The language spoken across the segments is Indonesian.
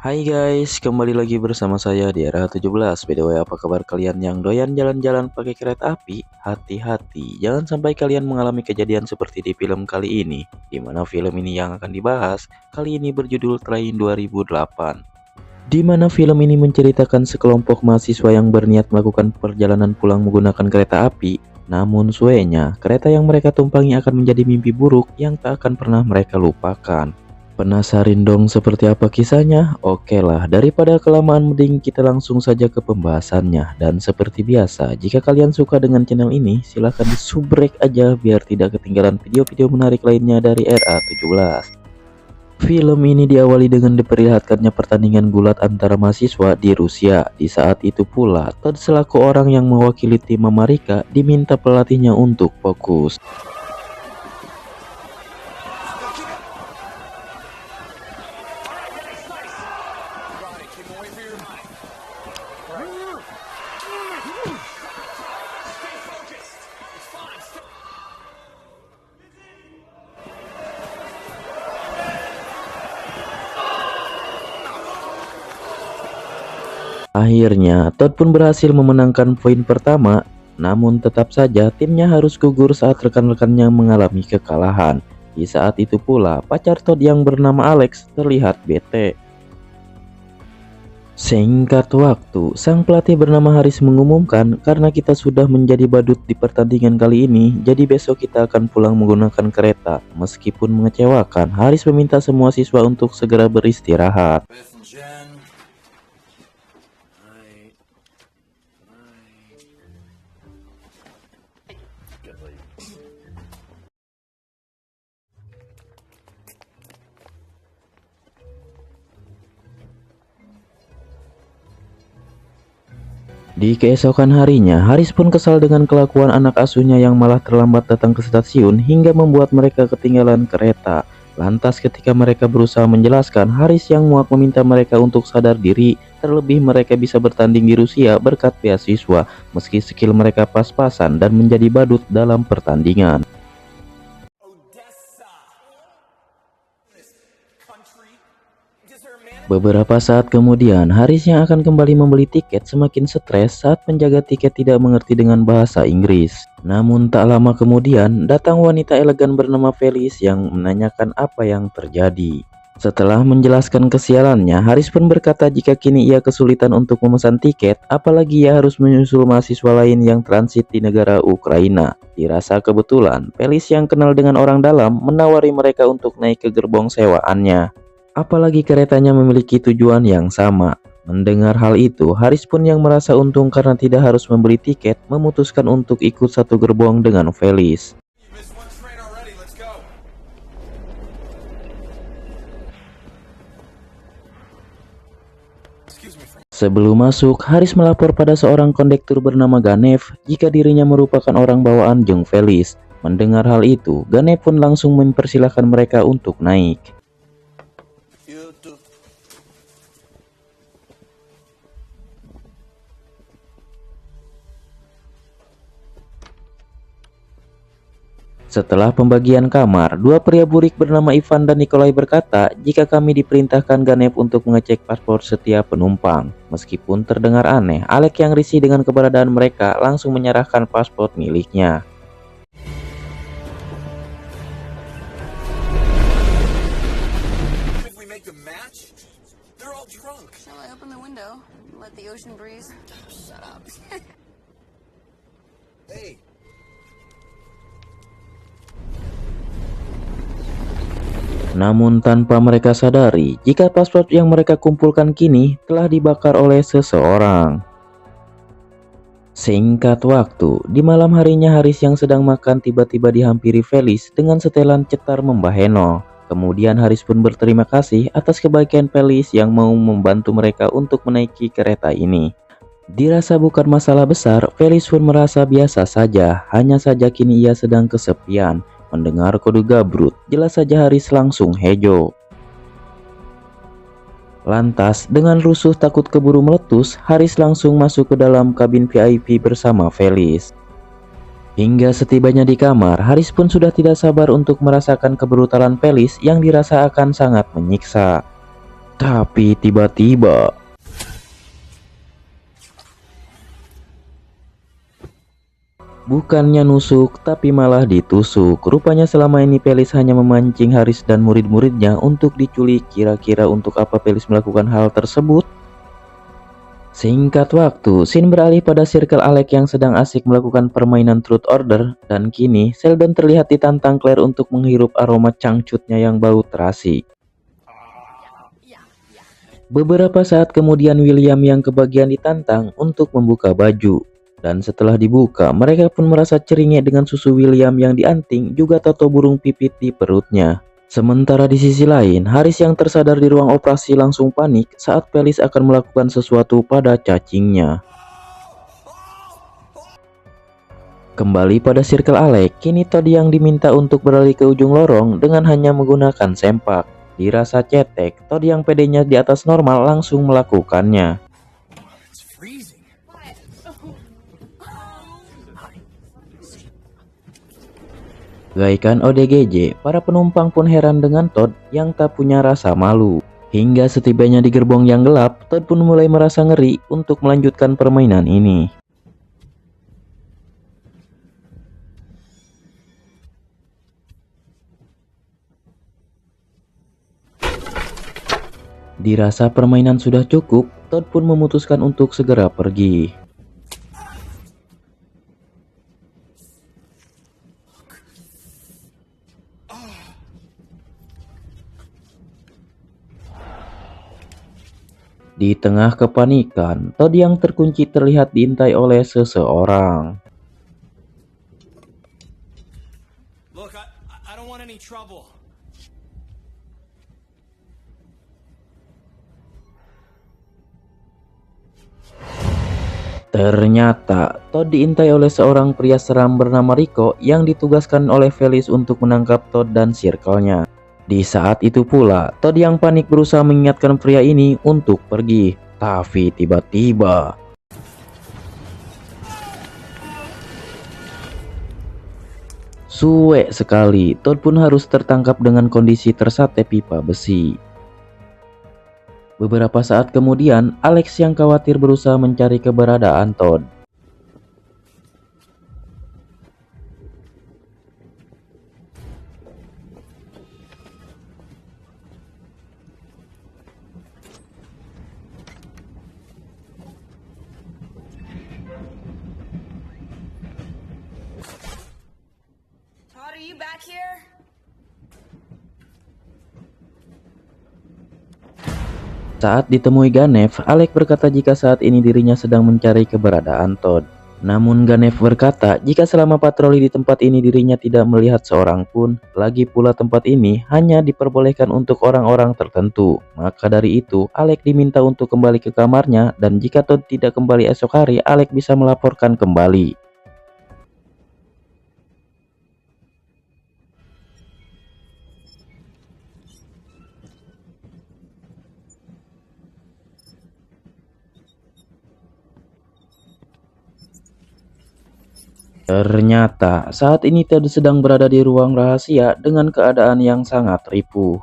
Hai guys, kembali lagi bersama saya di era 17. By the way, apa kabar kalian yang doyan jalan-jalan pakai kereta api? Hati-hati, jangan sampai kalian mengalami kejadian seperti di film kali ini. Di mana film ini yang akan dibahas kali ini berjudul Train 2008. Di mana film ini menceritakan sekelompok mahasiswa yang berniat melakukan perjalanan pulang menggunakan kereta api. Namun suenya, kereta yang mereka tumpangi akan menjadi mimpi buruk yang tak akan pernah mereka lupakan. Penasarin dong seperti apa kisahnya? Oke lah, daripada kelamaan mending kita langsung saja ke pembahasannya. Dan seperti biasa, jika kalian suka dengan channel ini, silahkan di subrek aja biar tidak ketinggalan video-video menarik lainnya dari RA17. Film ini diawali dengan diperlihatkannya pertandingan gulat antara mahasiswa di Rusia. Di saat itu pula, Todd selaku orang yang mewakili tim Amerika diminta pelatihnya untuk fokus. Akhirnya, Todd pun berhasil memenangkan poin pertama, namun tetap saja timnya harus gugur saat rekan-rekannya mengalami kekalahan. Di saat itu pula, pacar Todd yang bernama Alex terlihat bete. Singkat waktu, sang pelatih bernama Haris mengumumkan, karena kita sudah menjadi badut di pertandingan kali ini, jadi besok kita akan pulang menggunakan kereta. Meskipun mengecewakan, Haris meminta semua siswa untuk segera beristirahat. Di keesokan harinya, Haris pun kesal dengan kelakuan anak asuhnya yang malah terlambat datang ke stasiun hingga membuat mereka ketinggalan kereta. Lantas ketika mereka berusaha menjelaskan, Haris yang muak meminta mereka untuk sadar diri, terlebih mereka bisa bertanding di Rusia berkat beasiswa, meski skill mereka pas-pasan dan menjadi badut dalam pertandingan. Beberapa saat kemudian, Haris yang akan kembali membeli tiket semakin stres saat penjaga tiket tidak mengerti dengan bahasa Inggris. Namun tak lama kemudian, datang wanita elegan bernama Felis yang menanyakan apa yang terjadi. Setelah menjelaskan kesialannya, Haris pun berkata jika kini ia kesulitan untuk memesan tiket, apalagi ia harus menyusul mahasiswa lain yang transit di negara Ukraina. Dirasa kebetulan, Felis yang kenal dengan orang dalam menawari mereka untuk naik ke gerbong sewaannya. Apalagi keretanya memiliki tujuan yang sama. Mendengar hal itu, Haris pun yang merasa untung karena tidak harus membeli tiket, memutuskan untuk ikut satu gerbong dengan Felis. Sebelum masuk, Haris melapor pada seorang kondektur bernama Ganev jika dirinya merupakan orang bawaan Jung Felis. Mendengar hal itu, Ganev pun langsung mempersilahkan mereka untuk naik. Setelah pembagian kamar, dua pria burik bernama Ivan dan Nikolai berkata jika kami diperintahkan Ganev untuk mengecek paspor setiap penumpang. Meskipun terdengar aneh, Alex yang risih dengan keberadaan mereka langsung menyerahkan paspor miliknya. Namun tanpa mereka sadari, jika paspor yang mereka kumpulkan kini telah dibakar oleh seseorang. Singkat waktu, di malam harinya Haris yang sedang makan tiba-tiba dihampiri Felis dengan setelan cetar membaheno. Kemudian Haris pun berterima kasih atas kebaikan Felis yang mau membantu mereka untuk menaiki kereta ini. Dirasa bukan masalah besar, Felis pun merasa biasa saja, hanya saja kini ia sedang kesepian. Mendengar kode gabrut, jelas saja Haris langsung hejo. Lantas, dengan rusuh takut keburu meletus, Haris langsung masuk ke dalam kabin VIP bersama Felis. Hingga setibanya di kamar, Haris pun sudah tidak sabar untuk merasakan kebrutalan Felis yang dirasa akan sangat menyiksa. Tapi tiba-tiba bukannya nusuk, tapi malah ditusuk. Rupanya selama ini Pelis hanya memancing Haris dan murid-muridnya untuk diculik. Kira-kira untuk apa Pelis melakukan hal tersebut? Singkat waktu, scene beralih pada Circle Alex yang sedang asik melakukan permainan Truth Order, dan kini Sheldon terlihat ditantang Claire untuk menghirup aroma cangcutnya yang bau terasi. Beberapa saat kemudian William yang kebagian ditantang untuk membuka baju. Dan setelah dibuka, mereka pun merasa ceringek dengan susu William yang dianting, juga tato burung pipit di perutnya. Sementara di sisi lain, Haris yang tersadar di ruang operasi langsung panik saat Pelis akan melakukan sesuatu pada cacingnya. Kembali pada Circle Alex, kini Todd yang diminta untuk berlari ke ujung lorong dengan hanya menggunakan sempak. Dirasa cetek, Todd yang pedenya di atas normal langsung melakukannya. Gaikan ODGJ, para penumpang pun heran dengan Todd yang tak punya rasa malu. Hingga setibanya di gerbong yang gelap, Todd pun mulai merasa ngeri untuk melanjutkan permainan ini. Dirasa permainan sudah cukup, Todd pun memutuskan untuk segera pergi. Di tengah kepanikan, Todd yang terkunci terlihat diintai oleh seseorang. Look, I don't want any trouble. Ternyata, Todd diintai oleh seorang pria seram bernama Rico yang ditugaskan oleh Felis untuk menangkap Todd dan circle-nya. Di saat itu pula, Todd yang panik berusaha mengingatkan pria ini untuk pergi. Tapi tiba-tiba suwe sekali, Todd pun harus tertangkap dengan kondisi tersate pipa besi. Beberapa saat kemudian, Alex yang khawatir berusaha mencari keberadaan Todd. Todd, are you back here? Saat ditemui Ganev, Alex berkata jika saat ini dirinya sedang mencari keberadaan Todd. Namun Ganev berkata jika selama patroli di tempat ini dirinya tidak melihat seorang pun. Lagi pula tempat ini hanya diperbolehkan untuk orang-orang tertentu. Maka dari itu, Alex diminta untuk kembali ke kamarnya dan jika Todd tidak kembali esok hari, Alex bisa melaporkan kembali. Ternyata saat ini Todd sedang berada di ruang rahasia dengan keadaan yang sangat ripuh.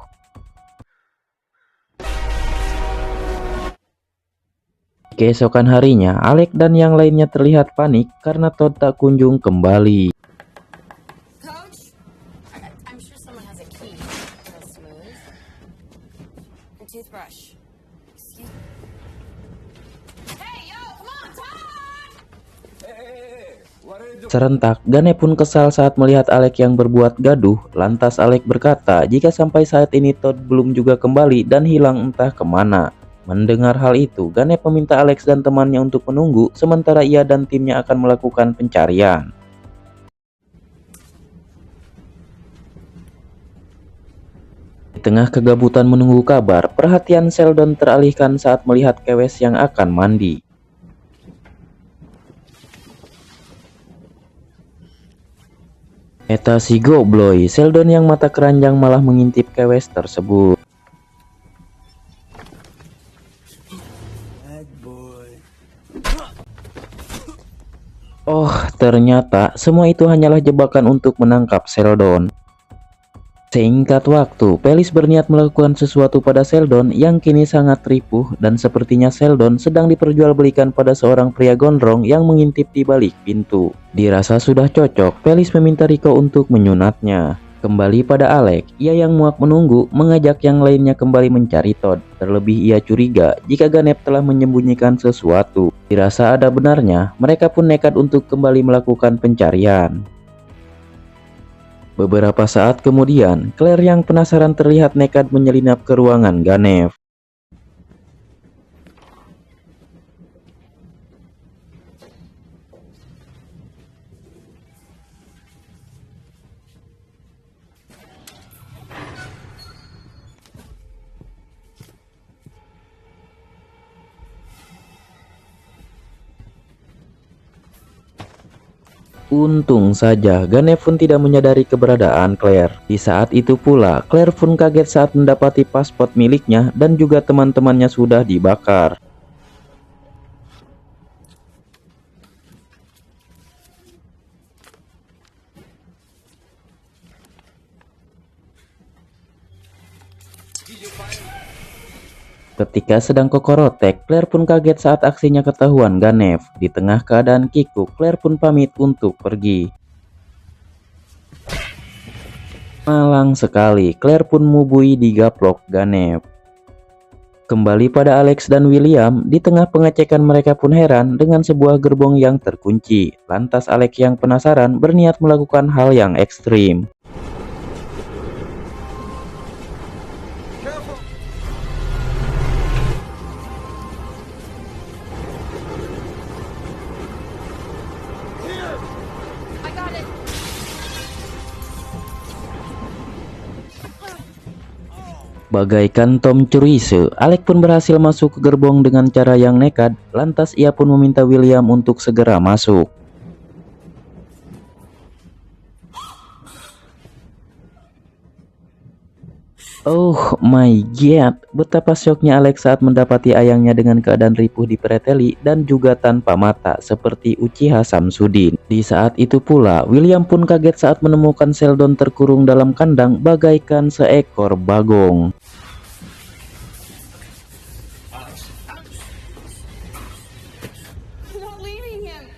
Keesokan harinya, Alex dan yang lainnya terlihat panik karena Todd tak kunjung kembali. Coach? I'm sure someone has a key. Real smooth. A toothbrush. Excuse me. Hey, yo, come on, Todd! Serentak, Gane pun kesal saat melihat Alex yang berbuat gaduh. Lantas Alex berkata jika sampai saat ini Todd belum juga kembali dan hilang entah kemana. Mendengar hal itu, Gane meminta Alex dan temannya untuk menunggu sementara ia dan timnya akan melakukan pencarian. Di tengah kegabutan menunggu kabar, perhatian Sheldon teralihkan saat melihat Kewes yang akan mandi. Eta si gobloy, Sheldon yang mata keranjang malah mengintip Kewes tersebut. Oh, ternyata semua itu hanyalah jebakan untuk menangkap Sheldon. Singkat waktu, Pelis berniat melakukan sesuatu pada Sheldon yang kini sangat ripuh dan sepertinya Sheldon sedang diperjualbelikan pada seorang pria gondrong yang mengintip di balik pintu. Dirasa sudah cocok, Pelis meminta Rico untuk menyunatnya. Kembali pada Alex, ia yang muak menunggu mengajak yang lainnya kembali mencari Todd. Terlebih ia curiga jika Ganep telah menyembunyikan sesuatu. Dirasa ada benarnya, mereka pun nekat untuk kembali melakukan pencarian. Beberapa saat kemudian, Claire yang penasaran terlihat nekat menyelinap ke ruangan Ganef. Untung saja Ganef pun tidak menyadari keberadaan Claire. Di saat itu pula, Claire pun kaget saat mendapati paspor miliknya dan juga teman-temannya sudah dibakar. Ketika sedang kokorotek, Claire pun kaget saat aksinya ketahuan Ganef. Di tengah keadaan kikuk, Claire pun pamit untuk pergi. Malang sekali, Claire pun mubui digaplok Ganef. Kembali pada Alex dan William, di tengah pengecekan mereka pun heran dengan sebuah gerbong yang terkunci. Lantas Alex yang penasaran berniat melakukan hal yang ekstrim. I got it. Bagaikan Tom Cruise, Alex pun berhasil masuk ke gerbong dengan cara yang nekat. Lantas ia pun meminta William untuk segera masuk. Oh my god, betapa syoknya Alex saat mendapati ayangnya dengan keadaan ripuh dipreteli dan juga tanpa mata seperti Uchiha Samsudin. Di saat itu pula, William pun kaget saat menemukan Sheldon terkurung dalam kandang bagaikan seekor bagong. I'm not leaving him.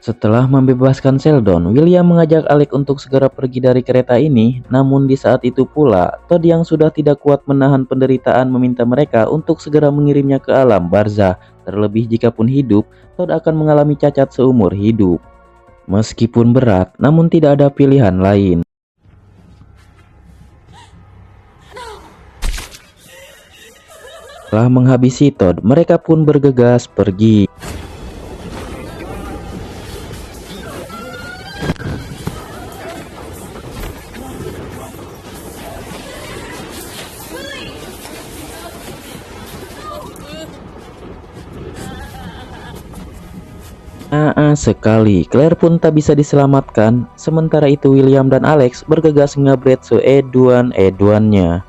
Setelah membebaskan Sheldon, William mengajak Alex untuk segera pergi dari kereta ini. Namun di saat itu pula, Todd yang sudah tidak kuat menahan penderitaan meminta mereka untuk segera mengirimnya ke alam barzah. Terlebih jikapun hidup, Todd akan mengalami cacat seumur hidup. Meskipun berat, namun tidak ada pilihan lain. Setelah menghabisi Todd, mereka pun bergegas pergi. Sekali, Claire pun tak bisa diselamatkan. Sementara itu William dan Alex bergegas ngabret se-eduan-eduannya.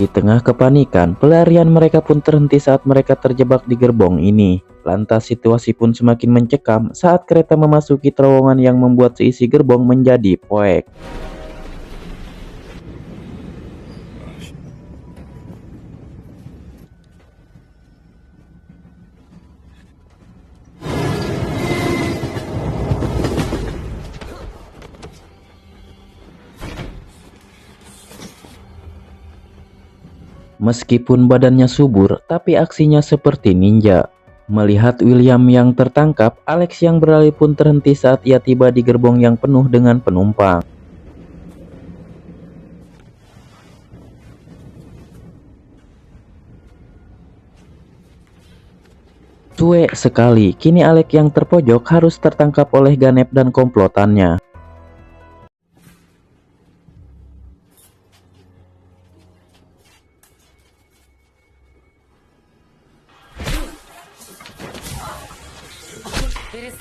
Di tengah kepanikan, pelarian mereka pun terhenti saat mereka terjebak di gerbong ini. Lantas situasi pun semakin mencekam saat kereta memasuki terowongan yang membuat seisi gerbong menjadi poek. Meskipun badannya subur, tapi aksinya seperti ninja. Melihat William yang tertangkap, Alex yang berlari pun terhenti saat ia tiba di gerbong yang penuh dengan penumpang. Cuek sekali, kini Alex yang terpojok harus tertangkap oleh Ganep dan komplotannya.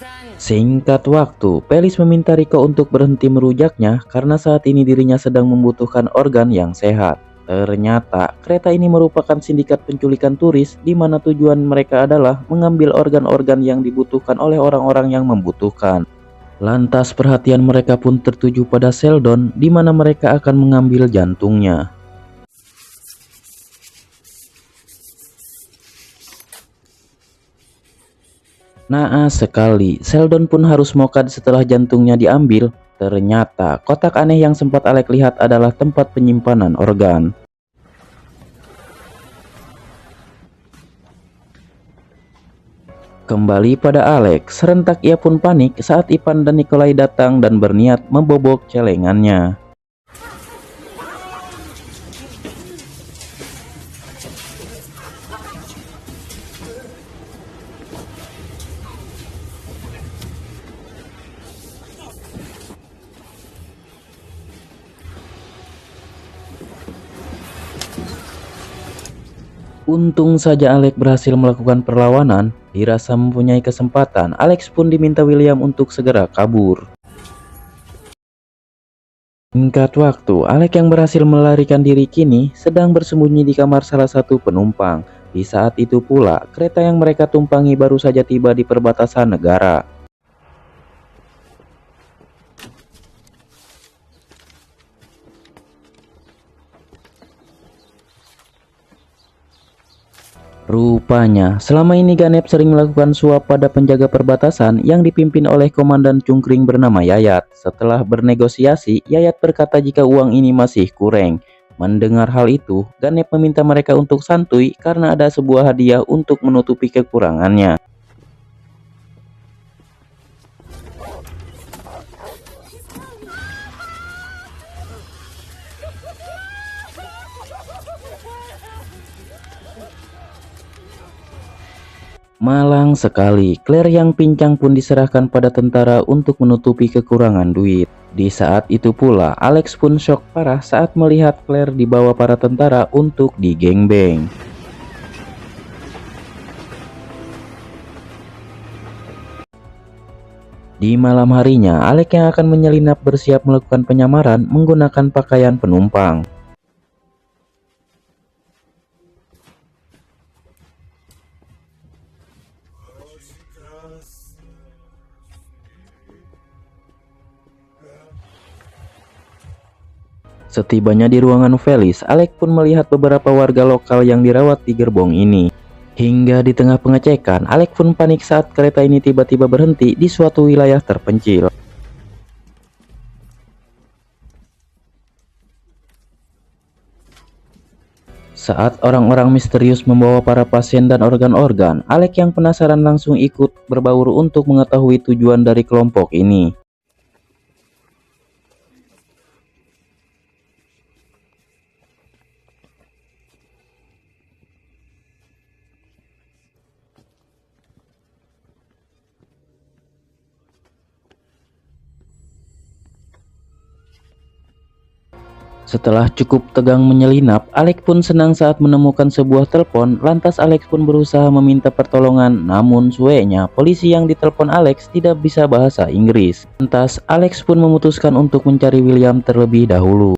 Son. Singkat waktu, Pelis meminta Rico untuk berhenti merujaknya karena saat ini dirinya sedang membutuhkan organ yang sehat. Ternyata, kereta ini merupakan sindikat penculikan turis di mana tujuan mereka adalah mengambil organ-organ yang dibutuhkan oleh orang-orang yang membutuhkan. Lantas perhatian mereka pun tertuju pada Sheldon di mana mereka akan mengambil jantungnya. Naas sekali, Sheldon pun harus mokad setelah jantungnya diambil. Ternyata kotak aneh yang sempat Alex lihat adalah tempat penyimpanan organ. Kembali pada Alex, serentak ia pun panik saat Ivan dan Nikolai datang dan berniat membobok celengannya. Untung saja Alex berhasil melakukan perlawanan. Dirasa mempunyai kesempatan, Alex pun diminta William untuk segera kabur. Singkat waktu, Alex yang berhasil melarikan diri kini sedang bersembunyi di kamar salah satu penumpang. Di saat itu pula, kereta yang mereka tumpangi baru saja tiba di perbatasan negara. Rupanya, selama ini Ganep sering melakukan suap pada penjaga perbatasan yang dipimpin oleh Komandan Cungkring bernama Yayat. Setelah bernegosiasi, Yayat berkata jika uang ini masih kurang. Mendengar hal itu, Ganep meminta mereka untuk santuy karena ada sebuah hadiah untuk menutupi kekurangannya. Malang sekali, Claire yang pincang pun diserahkan pada tentara untuk menutupi kekurangan duit. Di saat itu pula, Alex pun shock parah saat melihat Claire dibawa para tentara untuk digengbeng. Di malam harinya, Alex yang akan menyelinap bersiap melakukan penyamaran menggunakan pakaian penumpang. Setibanya di ruangan Felis, Alex pun melihat beberapa warga lokal yang dirawat di gerbong ini. Hingga di tengah pengecekan, Alex pun panik saat kereta ini tiba-tiba berhenti di suatu wilayah terpencil. Saat orang-orang misterius membawa para pasien dan organ-organ, Alex yang penasaran langsung ikut berbaur untuk mengetahui tujuan dari kelompok ini. Setelah cukup tegang menyelinap, Alex pun senang saat menemukan sebuah telepon. Lantas Alex pun berusaha meminta pertolongan, namun suenya polisi yang ditelepon Alex tidak bisa bahasa Inggris. Lantas Alex pun memutuskan untuk mencari William terlebih dahulu.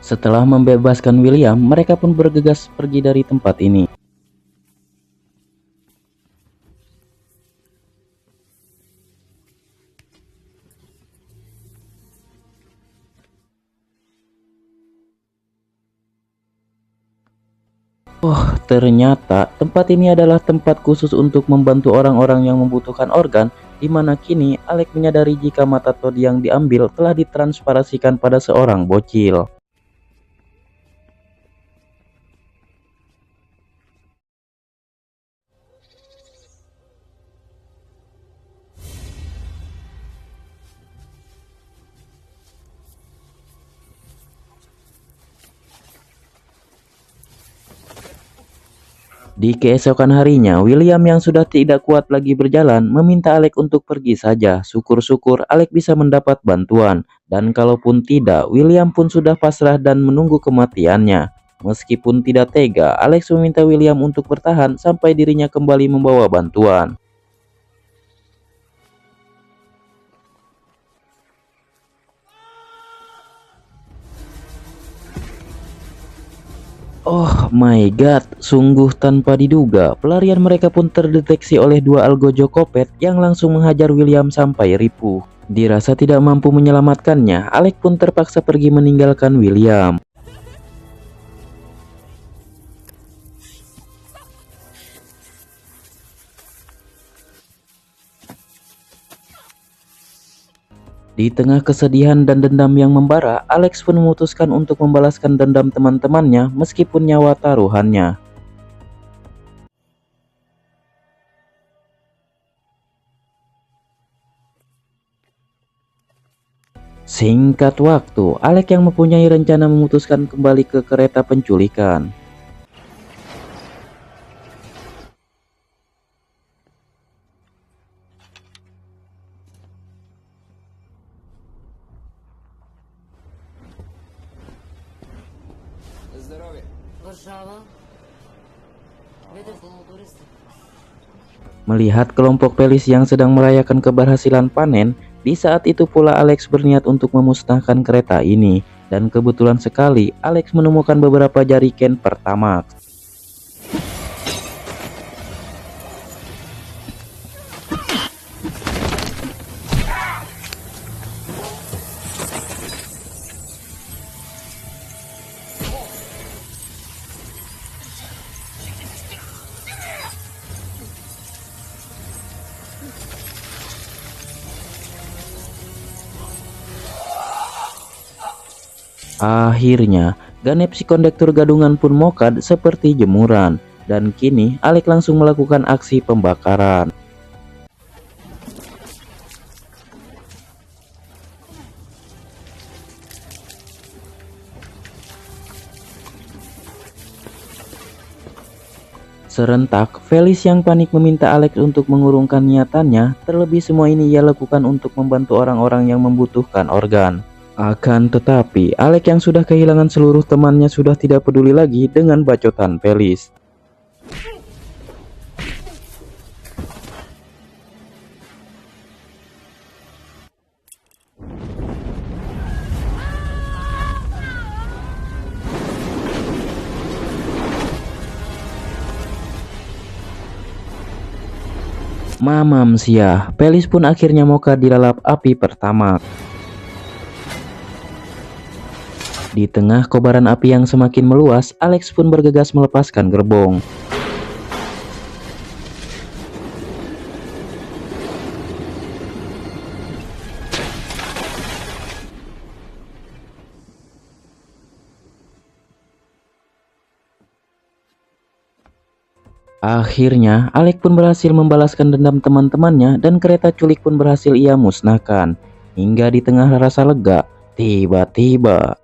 Setelah membebaskan William, mereka pun bergegas pergi dari tempat ini. Oh, ternyata tempat ini adalah tempat khusus untuk membantu orang-orang yang membutuhkan organ, di mana kini Alex menyadari jika mata Todd yang diambil telah ditransparasikan pada seorang bocil. Di keesokan harinya, William yang sudah tidak kuat lagi berjalan meminta Alex untuk pergi saja. Syukur-syukur Alex bisa mendapat bantuan. Dan kalaupun tidak, William pun sudah pasrah dan menunggu kematiannya. Meskipun tidak tega, Alex meminta William untuk bertahan sampai dirinya kembali membawa bantuan. Oh my god, sungguh tanpa diduga, pelarian mereka pun terdeteksi oleh dua algojo kopet yang langsung menghajar William sampai ripuh. Dirasa tidak mampu menyelamatkannya, Alex pun terpaksa pergi meninggalkan William. Di tengah kesedihan dan dendam yang membara, Alex pun memutuskan untuk membalaskan dendam teman-temannya meskipun nyawa taruhannya. Singkat waktu, Alex yang mempunyai rencana memutuskan kembali ke kereta penculikan. Варшава. Види туристи. Melihat kelompok Pelis yang sedang merayakan keberhasilan panen, di saat itu pula Alex berniat untuk memusnahkan kereta ini. Dan kebetulan sekali, Alex menemukan beberapa jerigen Pertamax. Akhirnya, ganep si kondektur gadungan pun mokad seperti jemuran. Dan kini, Alex langsung melakukan aksi pembakaran. Serentak, Felis yang panik meminta Alex untuk mengurungkan niatannya, terlebih semua ini ia lakukan untuk membantu orang-orang yang membutuhkan organ. Akan tetapi, Alex yang sudah kehilangan seluruh temannya sudah tidak peduli lagi dengan bacotan Felis. Mamam siah, Felis pun akhirnya moka dilalap api pertama. Di tengah kobaran api yang semakin meluas, Alex pun bergegas melepaskan gerbong. Akhirnya, Alex pun berhasil membalaskan dendam teman-temannya dan kereta culik pun berhasil ia musnahkan. Hingga di tengah rasa lega, tiba-tiba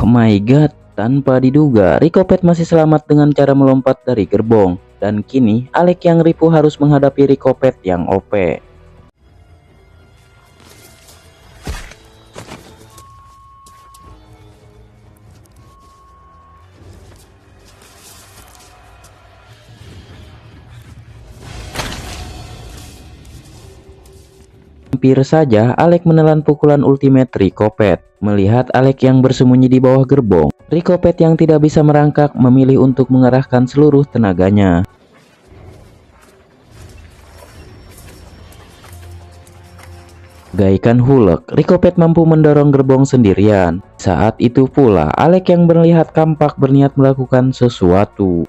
oh my god, tanpa diduga, Ricopet masih selamat dengan cara melompat dari gerbong. Dan kini, Alex yang ripuh harus menghadapi Ricopet yang OP. Hampir saja Alex menelan pukulan ultimate Ricopet. Melihat Alex yang bersembunyi di bawah gerbong, Ricopet yang tidak bisa merangkak memilih untuk mengerahkan seluruh tenaganya. Gaikan hulek, Ricopet mampu mendorong gerbong sendirian. Saat itu pula Alex yang melihat kampak berniat melakukan sesuatu.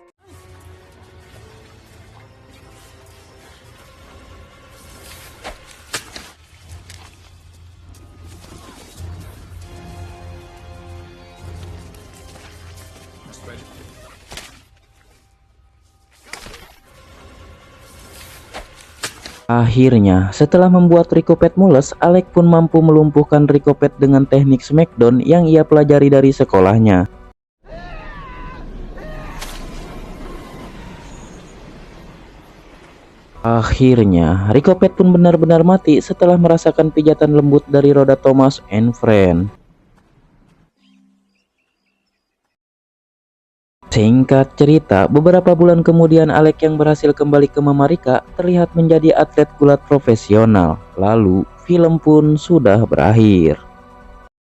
Akhirnya, setelah membuat Ricochet mules, Alec pun mampu melumpuhkan Ricochet dengan teknik Smackdown yang ia pelajari dari sekolahnya. Akhirnya, Ricochet pun benar-benar mati setelah merasakan pijatan lembut dari roda Thomas and Friend. Singkat cerita, beberapa bulan kemudian Alec yang berhasil kembali ke Mama Rika terlihat menjadi atlet gulat profesional. Lalu, film pun sudah berakhir.